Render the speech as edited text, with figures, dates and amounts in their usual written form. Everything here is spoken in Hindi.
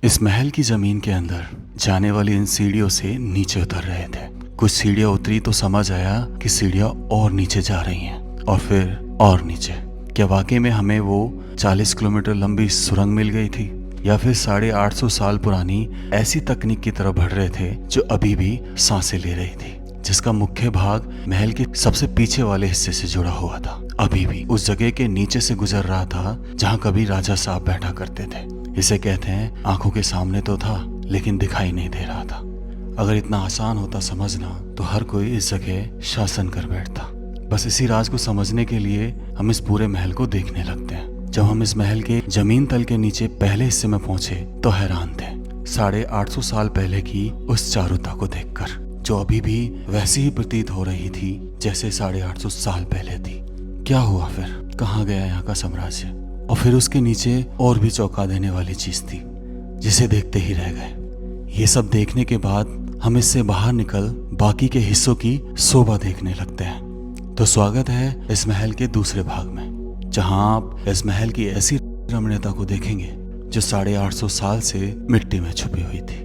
इस महल की जमीन के अंदर जाने वाली इन सीढ़ियों से नीचे उतर रहे थे। कुछ सीढ़ियां उतरी तो समझ आया कि सीढ़ियां और नीचे जा रही हैं और फिर और नीचे। क्या वाकई में हमें वो 40 किलोमीटर लंबी सुरंग मिल गई थी या फिर 850 साल पुरानी ऐसी तकनीक की तरफ बढ़ रहे थे जो अभी भी सांसें ले रही थी, जिसका मुख्य भाग महल के सबसे पीछे वाले हिस्से से जुड़ा हुआ था। अभी भी उस जगह के नीचे से गुजर रहा था जहाँ कभी राजा साहब बैठा करते थे। इसे कहते हैं आंखों के सामने तो था लेकिन दिखाई नहीं दे रहा था। अगर इतना आसान होता समझना तो हर कोई इस जगह शासन कर बैठता। बस इसी राज को समझने के लिए हम इस पूरे महल को देखने लगते हैं। जब हम इस महल के जमीन तल के नीचे पहले हिस्से में पहुंचे तो हैरान थे 850 साल पहले की उस चारुता को देखकर, जो अभी भी वैसी ही प्रतीत हो रही थी जैसे 850 साल पहले थी। क्या हुआ फिर? कहाँ गया यहाँ का साम्राज्य? और फिर उसके नीचे और भी चौंका देने वाली चीज थी जिसे देखते ही रह गए। ये सब देखने के बाद हम इससे बाहर निकल बाकी के हिस्सों की शोभा देखने लगते हैं। तो स्वागत है इस महल के दूसरे भाग में, जहां आप इस महल की ऐसी रमणीयता को देखेंगे जो 850 साल से मिट्टी में छुपी हुई थी।